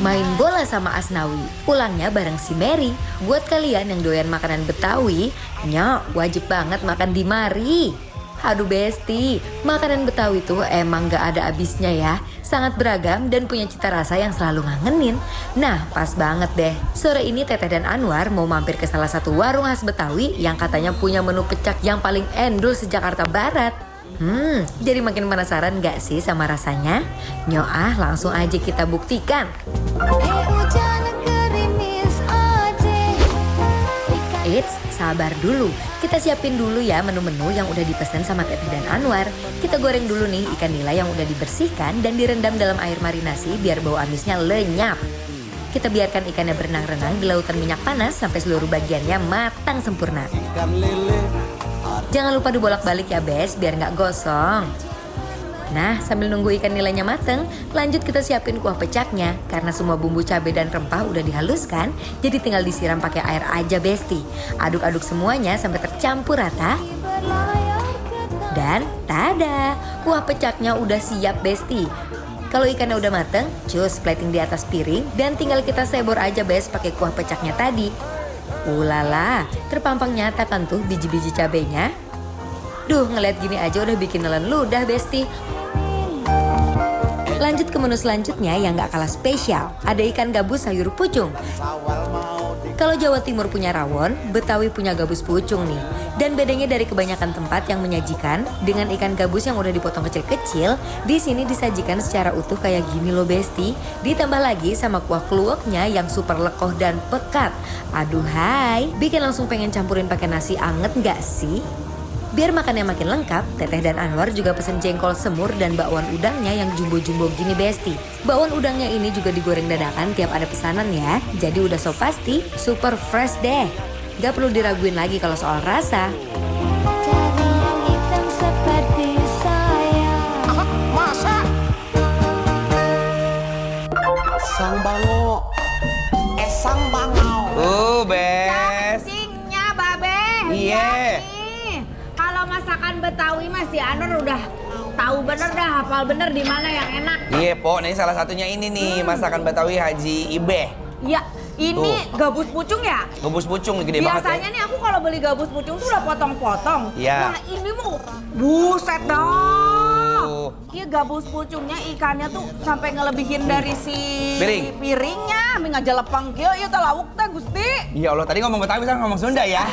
Main bola sama Asnawi, pulangnya bareng si Mary. Buat kalian yang doyan makanan Betawi, nyok wajib banget makan di mari. Aduh Besti, makanan Betawi tuh emang gak ada habisnya ya. Sangat beragam dan punya cita rasa yang selalu ngangenin. Nah pas banget deh, sore ini Teteh dan Anwar mau mampir ke salah satu warung khas Betawi yang katanya punya menu pecak yang paling endul se-Jakarta Barat. Jadi makin penasaran gak sih sama rasanya? Nyoah langsung aja kita buktikan. Eits, sabar dulu. Kita siapin dulu ya menu-menu yang udah dipesan sama Teteh dan Anwar. Kita goreng dulu nih ikan nila yang udah dibersihkan dan direndam dalam air marinasi biar bau amisnya lenyap. Kita biarkan ikannya berenang-renang di lautan minyak panas sampai seluruh bagiannya matang sempurna. Jangan lupa dibolak-balik ya Bes, biar nggak gosong. Nah, sambil nunggu ikan nilainya mateng, lanjut kita siapin kuah pecaknya. Karena semua bumbu cabai dan rempah udah dihaluskan, jadi tinggal disiram pakai air aja Besti. Aduk-aduk semuanya sampai tercampur rata. Dan tada, kuah pecaknya udah siap Besti. Kalau ikannya udah mateng, cus plating di atas piring dan tinggal kita sebor aja Bes pakai kuah pecaknya tadi. Ulala, terpampang nyata kan tuh biji-biji cabenya. Duh, ngeliat gini aja udah bikin nelen ludah Besti. Lanjut ke menu selanjutnya yang gak kalah spesial. Ada ikan gabus sayur pucung. Kalau Jawa Timur punya rawon, Betawi punya gabus pucung nih. Dan bedanya dari kebanyakan tempat yang menyajikan, dengan ikan gabus yang udah dipotong kecil-kecil, di sini disajikan secara utuh kayak gini loh Besti. Ditambah lagi sama kuah kluweknya yang super lekoh dan pekat. Aduh hai, bikin langsung pengen campurin pakai nasi anget gak sih? Biar makannya makin lengkap, Teteh dan Anwar juga pesen jengkol semur dan bakwan udangnya yang jumbo-jumbo gini Besti. Bakwan udangnya ini juga digoreng dadakan tiap ada pesanan ya. Jadi udah so pasti super fresh deh. Gak perlu diraguin lagi kalau soal rasa. Masa? Sang bango. Sang bangau. Bes. Cacingnya babe. Iya. Kalau masakan Betawi Mas si Anwar udah tahu bener dah, hafal bener di mana yang enak. Iya, Pok. Nih salah satunya ini nih, masakan Betawi Haji Ibeh. Ya, ini gabus pucung ya? Gabus pucung gede banget Biasanya ya. nih aku kalau beli gabus pucung tuh udah potong-potong. Iya. Nah ini mau buset dah. Iya gabus pucungnya ikannya tuh sampai ngelebihin dari si piringnya. Ming aja lepang kieu ieu teh lauk teh Gusti. Ya Allah, tadi ngomong Betawi sekarang ngomong Sunda ya.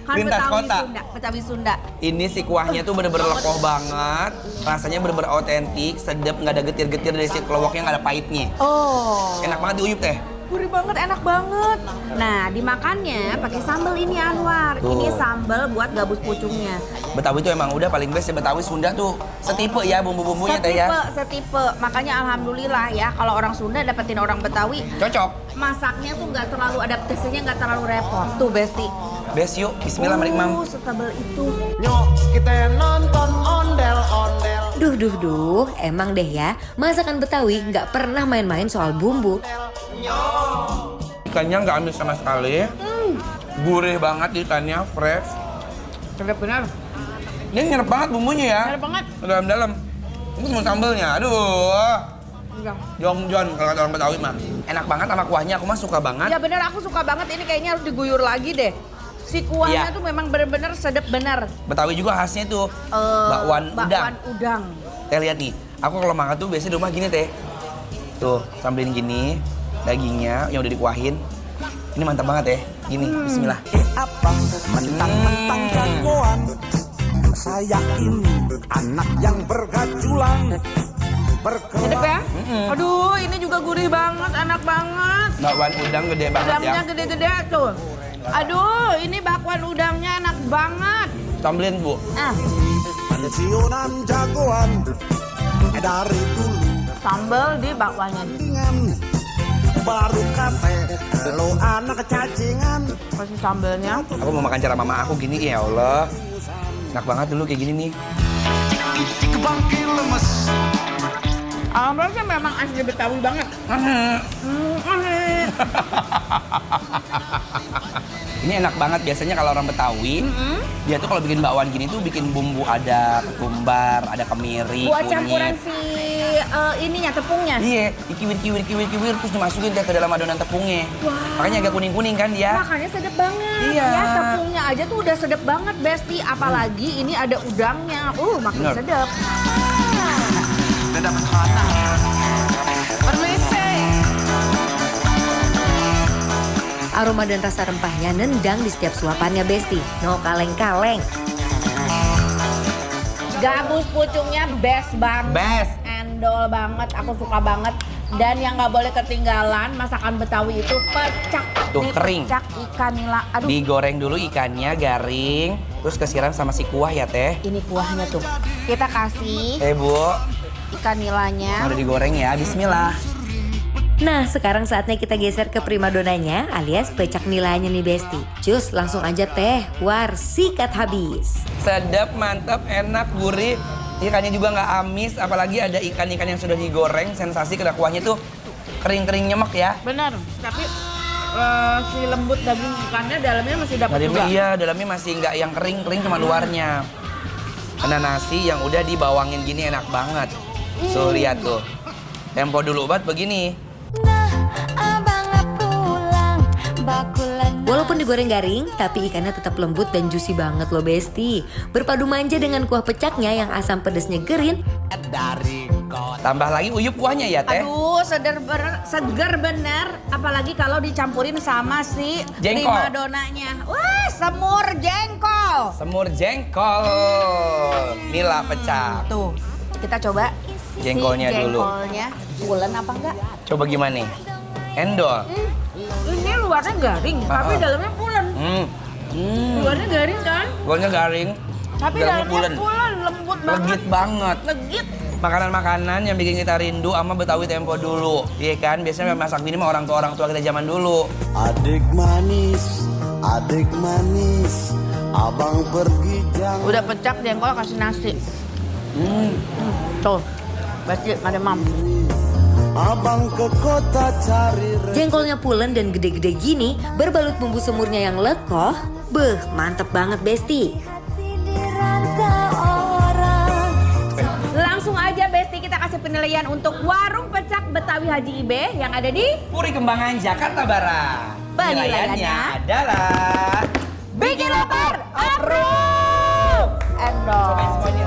Kan Lintas Betawi kota. Sunda, Betawi Sunda. Ini si kuahnya tuh bener-bener lekoh banget. Rasanya bener-bener otentik, sedap, nggak ada getir-getir dari si kelowoknya, nggak ada pahitnya. Oh. Enak banget diuyup teh. Gurih banget, enak banget. Nah, dimakannya pakai sambal ini Anwar. Tuh. Ini sambal buat gabus pucungnya. Betawi tuh emang udah paling best ya. Betawi Sunda tuh setipe ya bumbu-bumbunya teh ya. Setipe. Makanya alhamdulillah ya kalau orang Sunda dapetin orang Betawi. Cocok. Masaknya tuh nggak terlalu adaptasinya nggak terlalu repot. Tuh Besti. Best yuk, bismillah Mari Mam. Setebel itu. Nyok kita nonton ondel-ondel. Duh, emang deh ya, masakan Betawi nggak pernah main-main soal bumbu. Ikannya nggak amis sama sekali. Gurih banget ikannya, fresh. Sedap benar. Ini nyerap banget bumbunya ya. Nyerap banget. Dalam-dalam. Ini mau sambelnya, aduh. Enggak. Jongjon kalau kata orang Betawi mah. Enak banget sama kuahnya, aku mah suka banget. Ya bener aku suka banget ini kayaknya harus diguyur lagi deh. Si kuahnya Iya. tuh memang bener-bener sedap bener. Betawi juga khasnya tuh bakwan udang. Bakwan udang. Teh lihat nih, aku kalau makan tuh biasanya di rumah gini teh. Tuh, sambilin gini, dagingnya yang udah dikuahin. Ini mantap banget ya. Gini, bismillah. Abang mentang-mentang jagoan. Saya ini anak yang bergajulan. Sedap ya? Aduh, ini juga gurih banget, enak banget. Bakwan udang gede banget ya. Udangnya gede-gede tuh. Aduh, ini bakwan udangnya enak banget. Sambilin Bu. Pensiunan jagoan dari dulu. Sambal di bakwannya. Baru kate lo anak cacingan. Kasih sambalnya. Aku mau makan cara mama aku gini ya Allah. Enak banget dulu kayak gini nih. Alhamdulillah sih memang asli Betawi banget. Ini enak banget, biasanya kalau orang Betawi, dia tuh kalau bikin bakwan gini tuh bikin bumbu, ada ketumbar, ada kemiri, Buat kunyit. campuran si ininya, tepungnya. Iya, dikiwir, terus dimasukin teh ke dalam adonan tepungnya. Makanya agak kuning-kuning kan dia. Makanya sedap banget. Iya. Ya, tepungnya aja tuh udah sedap banget, Besti. Apalagi ini ada udangnya. Makin Bener. sedap. Aroma dan rasa rempahnya nendang di setiap suapannya Besti. No kaleng-kaleng. Gabus pucungnya best banget. Best. Endol banget, aku suka banget. Dan yang nggak boleh ketinggalan masakan Betawi itu pecak. Tuh, Nih, kering. Pecak ikan nila. Aduh, Digoreng dulu ikannya, garing. Terus kesiram sama si kuah ya teh. ini kuahnya tuh. Kita kasih Bu, ikan nilanya. udah digoreng ya, bismillah. Nah, sekarang saatnya kita geser ke primadonanya alias pecak nilainya nih Besti. Cus, langsung aja teh. War, sikat habis. Sedap, mantap, enak, gurih. Ikannya juga nggak amis, apalagi ada ikan-ikan yang sudah digoreng. Sensasi kena kuahnya tuh kering-kering nyemek ya. Bener, tapi si lembut daging ikannya dalamnya masih dapat Dalamnya juga. iya, dalamnya masih nggak yang kering cuma luarnya. Ada nasi yang udah dibawangin gini enak banget. So lihat tuh. Tempo dulu banget begini. Walaupun digoreng garing, tapi ikannya tetap lembut dan juicy banget loh Besti. Berpadu manja dengan kuah pecaknya yang asam pedasnya gerin. Tambah lagi uyup kuahnya ya teh. Aduh, seger bener. Apalagi kalau dicampurin sama si Jengkol. primadonanya. Wah, semur jengkol. Semur jengkol. Nila pecak. Tuh, kita coba Jengkolnya si dulu. jengkolnya. Pulen apa enggak? Coba gimana nih? Endol. Ini luarnya garing, tapi dalamnya pulen. Luarnya garing kan? Golnya garing. Tapi dalamnya dalamnya pulen, lembut banget. Legit banget. Legit. Makanan-makanan yang bikin kita rindu sama Betawi tempo dulu. Iya kan? Biasanya masak gini mah orang tua kita zaman dulu. Adik manis, abang pergi jangan. Udah pecak jengkol kasih nasi. Tuh, Basti, ada mam. Abang ke kota cari Jengkolnya pulen dan gede-gede gini, berbalut bumbu semurnya yang lekoh. Beh, mantep banget Besti. Langsung aja Besti kita kasih penilaian untuk warung pecak Betawi Haji Ibe yang ada di Puri Kembangan, Jakarta Barat. Penilaiannya adalah Bikin Lapar Approve. Endol. semuanya